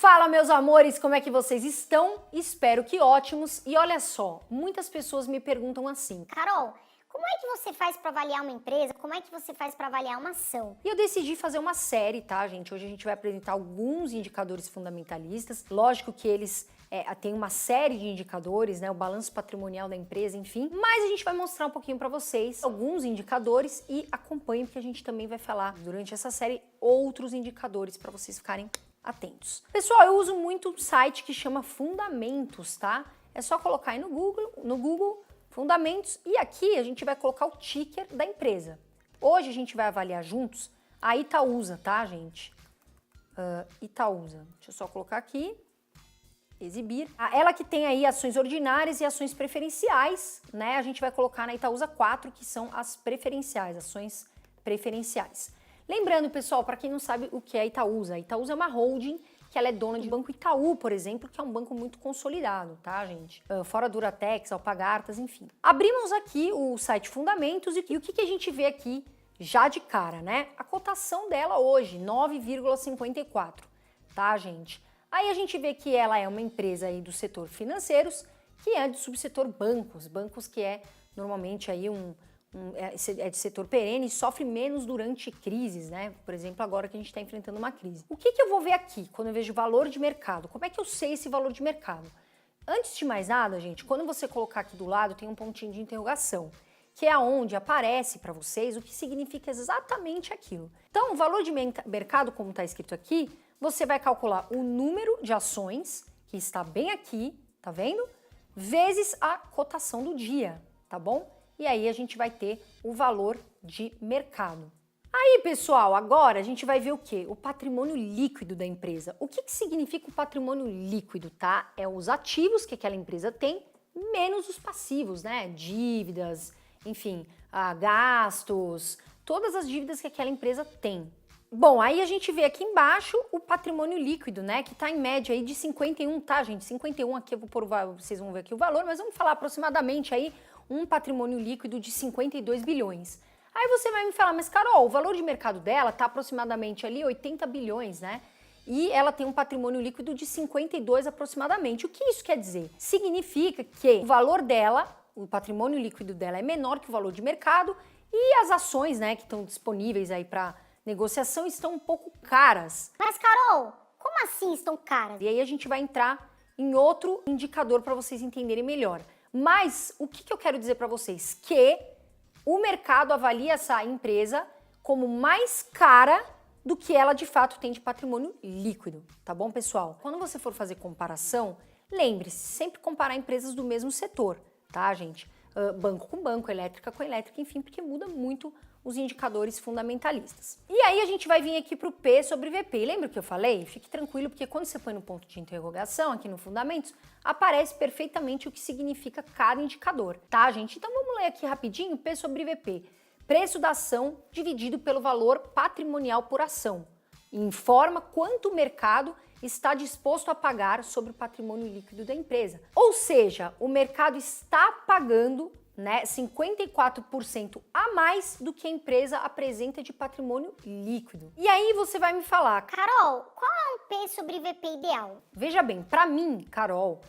Fala, meus amores, como é que vocês estão? Espero que ótimos. E olha só, muitas pessoas me perguntam assim: Carol, como é que você faz para avaliar uma empresa? Como é que você faz para avaliar uma ação? E eu decidi fazer uma série, tá, gente? Hoje a gente vai apresentar alguns indicadores fundamentalistas. Lógico que eles têm uma série de indicadores, né? O balanço patrimonial da empresa, enfim. Mas a gente vai mostrar um pouquinho para vocês alguns indicadores e acompanhem, porque a gente também vai falar durante essa série outros indicadores para vocês ficarem atentos. Pessoal, eu uso muito um site que chama Fundamentos, tá? É só colocar aí no Google Fundamentos, e aqui a gente vai colocar o ticker da empresa. Hoje a gente vai avaliar juntos a Itaúsa, tá, gente? Itaúsa. Deixa eu só colocar aqui, exibir. Ela que tem aí ações ordinárias e ações preferenciais, né? A gente vai colocar na Itaúsa 4, que são as preferenciais, ações preferenciais. Lembrando, pessoal, para quem não sabe o que é a Itaúsa é uma holding que ela é dona de Banco Itaú, por exemplo, que é um banco muito consolidado, tá, gente? Fora Duratex, Alpargatas, enfim. Abrimos aqui o site Fundamentos e o que a gente vê aqui já de cara, né? A cotação dela hoje, 9,54, tá, gente? Aí a gente vê que ela é uma empresa aí do setor financeiros, que é do subsetor bancos que é normalmente aí é de setor perene e sofre menos durante crises, né? Por exemplo, agora que a gente está enfrentando uma crise. O que eu vou ver aqui quando eu vejo valor de mercado? Como é que eu sei esse valor de mercado? Antes de mais nada, gente, quando você colocar aqui do lado tem um pontinho de interrogação, que é onde aparece para vocês o que significa exatamente aquilo. Então, o valor de mercado, como está escrito aqui, você vai calcular o número de ações, que está bem aqui, tá vendo? Vezes a cotação do dia, tá bom? E aí a gente vai ter o valor de mercado. Aí, pessoal, agora a gente vai ver o quê? O patrimônio líquido da empresa. O que significa o patrimônio líquido, tá? É os ativos que aquela empresa tem, menos os passivos, né? Dívidas, enfim, gastos, todas as dívidas que aquela empresa tem. Bom, aí a gente vê aqui embaixo o patrimônio líquido, né? Que tá em média aí de 51, tá, gente? 51 aqui eu vou pôr, vocês vão ver aqui o valor, mas vamos falar aproximadamente aí um patrimônio líquido de 52 bilhões. Aí você vai me falar, mas Carol, o valor de mercado dela tá aproximadamente ali 80 bilhões, né? E ela tem um patrimônio líquido de 52 aproximadamente. O que isso quer dizer? Significa que o valor dela, o patrimônio líquido dela é menor que o valor de mercado e as ações, né, que estão disponíveis aí para negociação estão um pouco caras. Mas Carol, como assim estão caras? E aí a gente vai entrar em outro indicador para vocês entenderem melhor. Mas o que eu quero dizer para vocês? Que o mercado avalia essa empresa como mais cara do que ela de fato tem de patrimônio líquido, tá bom, pessoal? Quando você for fazer comparação, lembre-se, sempre comparar empresas do mesmo setor, tá, gente? Banco com banco, elétrica com elétrica, enfim, porque muda muito os indicadores fundamentalistas. E aí a gente vai vir aqui para o P sobre VP. E lembra o que eu falei? Fique tranquilo, porque quando você põe no ponto de interrogação aqui no Fundamentos, aparece perfeitamente o que significa cada indicador, tá, gente? Então vamos ler aqui rapidinho, P sobre VP. Preço da ação dividido pelo valor patrimonial por ação. Informa quanto o mercado está disposto a pagar sobre o patrimônio líquido da empresa. Ou seja, o mercado está pagando, né, 54% a mais do que a empresa apresenta de patrimônio líquido. E aí você vai me falar, Carol, qual é um P sobre VP ideal? Veja bem, para mim, Carol,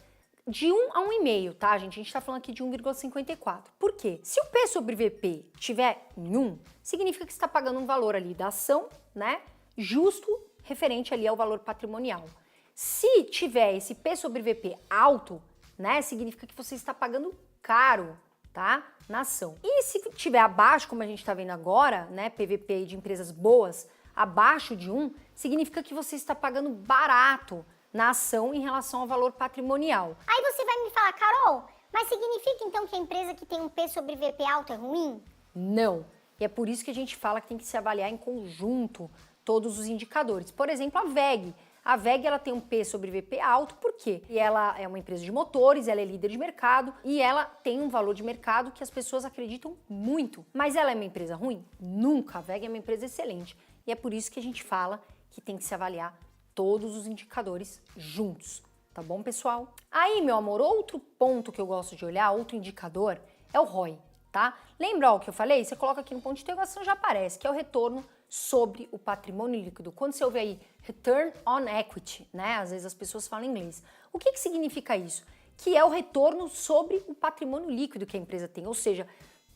de 1 a 1,5, tá, gente? A gente tá falando aqui de 1,54. Por quê? Se o P sobre VP tiver em 1, significa que você está pagando um valor ali da ação, né, justo, referente ali ao valor patrimonial. Se tiver esse P sobre VP alto, né, significa que você está pagando caro, tá, na ação. E se tiver abaixo, como a gente está vendo agora, né, PVP de empresas boas, abaixo de 1, significa que você está pagando barato na ação em relação ao valor patrimonial. Aí você vai me falar, Carol, mas significa então que a empresa que tem um P sobre VP alto é ruim? Não. E é por isso que a gente fala que tem que se avaliar em conjunto todos os indicadores. Por exemplo, a WEG. A WEG ela tem um P sobre VP alto, por quê? E ela é uma empresa de motores, ela é líder de mercado e ela tem um valor de mercado que as pessoas acreditam muito. Mas ela é uma empresa ruim? Nunca. A WEG é uma empresa excelente. E é por isso que a gente fala que tem que se avaliar todos os indicadores juntos. Tá bom, pessoal? Aí, meu amor, outro ponto que eu gosto de olhar, outro indicador, é o ROI, tá? Lembra o que eu falei? Você coloca aqui no ponto de interrogação, já aparece, que é o retorno sobre o patrimônio líquido. Quando você ouve aí Return on Equity, né? Às vezes as pessoas falam em inglês. O que significa isso? Que é o retorno sobre o patrimônio líquido que a empresa tem, ou seja,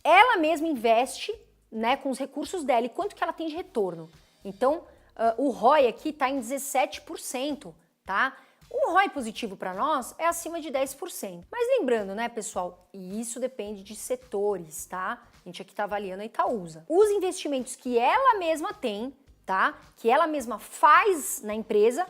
ela mesma investe, né, com os recursos dela e quanto que ela tem de retorno. Então, o ROI aqui está em 17%, tá? Um ROI positivo para nós é acima de 10%. Mas lembrando, né, pessoal, e isso depende de setores, tá? A gente aqui está avaliando a Itaúsa. Os investimentos que ela mesma tem, tá? Que ela mesma faz na empresa,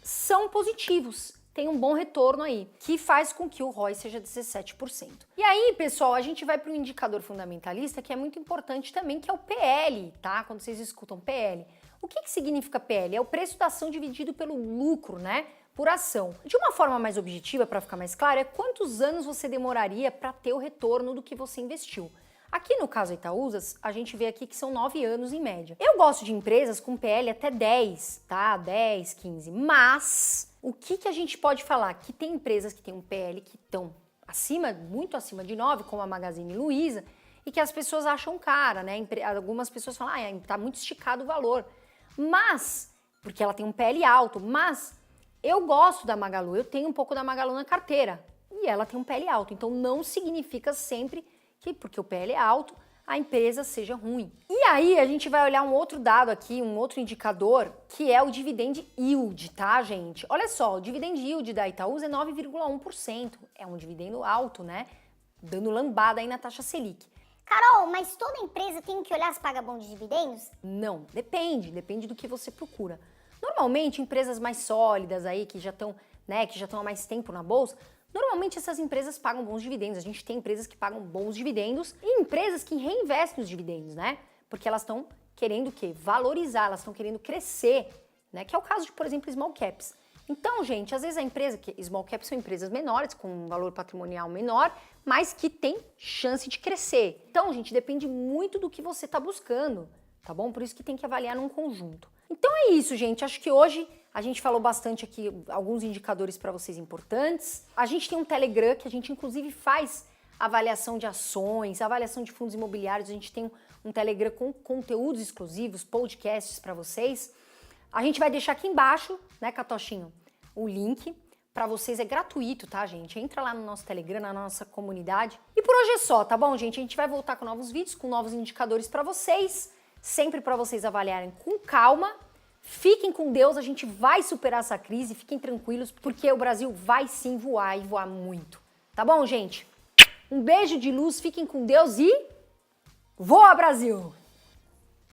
são positivos. Tem um bom retorno aí, que faz com que o ROI seja 17%. E aí, pessoal, a gente vai para um indicador fundamentalista que é muito importante também, que é o PL, tá? Quando vocês escutam PL. O que significa PL? É o preço da ação dividido pelo lucro, né? Por ação. De uma forma mais objetiva, para ficar mais claro, é quantos anos você demoraria para ter o retorno do que você investiu. Aqui no caso Itaúsas, a gente vê aqui que são 9 anos em média. Eu gosto de empresas com PL até 10, tá? 10, 15. Mas o que a gente pode falar? Que tem empresas que têm um PL que estão acima, muito acima de 9, como a Magazine Luiza, e que as pessoas acham cara, né? Algumas pessoas falam, tá muito esticado o valor. Mas, porque ela tem um PL alto, mas eu gosto da Magalu, eu tenho um pouco da Magalu na carteira e ela tem um PL alto, então não significa sempre que porque o PL é alto, a empresa seja ruim. E aí a gente vai olhar um outro dado aqui, um outro indicador, que é o dividend yield, tá, gente? Olha só, o dividend yield da Itaúsa é 9,1%, é um dividendo alto, né? Dando lambada aí na taxa Selic. Carol, mas toda empresa tem que olhar se paga bom de dividendos? Não, depende do que você procura. Normalmente, empresas mais sólidas aí, que já estão, né, há mais tempo na bolsa, normalmente essas empresas pagam bons dividendos. A gente tem empresas que pagam bons dividendos e empresas que reinvestem os dividendos, né? Porque elas estão querendo o quê? Valorizar, elas estão querendo crescer, né? Que é o caso de, por exemplo, small caps. Então, gente, às vezes a empresa, que small caps são empresas menores, com um valor patrimonial menor, mas que tem chance de crescer. Então, gente, depende muito do que você está buscando, tá bom? Por isso que tem que avaliar num conjunto. Então é isso, gente. Acho que hoje a gente falou bastante aqui, alguns indicadores para vocês importantes. A gente tem um Telegram que a gente inclusive faz avaliação de ações, avaliação de fundos imobiliários. A gente tem um Telegram com conteúdos exclusivos, podcasts para vocês. A gente vai deixar aqui embaixo, né, Catochinho, o link para vocês, é gratuito, tá, gente? Entra lá no nosso Telegram, na nossa comunidade. E por hoje é só, tá bom, gente? A gente vai voltar com novos vídeos, com novos indicadores para vocês, sempre para vocês avaliarem com calma. Fiquem com Deus, a gente vai superar essa crise, fiquem tranquilos, porque o Brasil vai sim voar e voar muito. Tá bom, gente? Um beijo de luz, fiquem com Deus e voa, Brasil!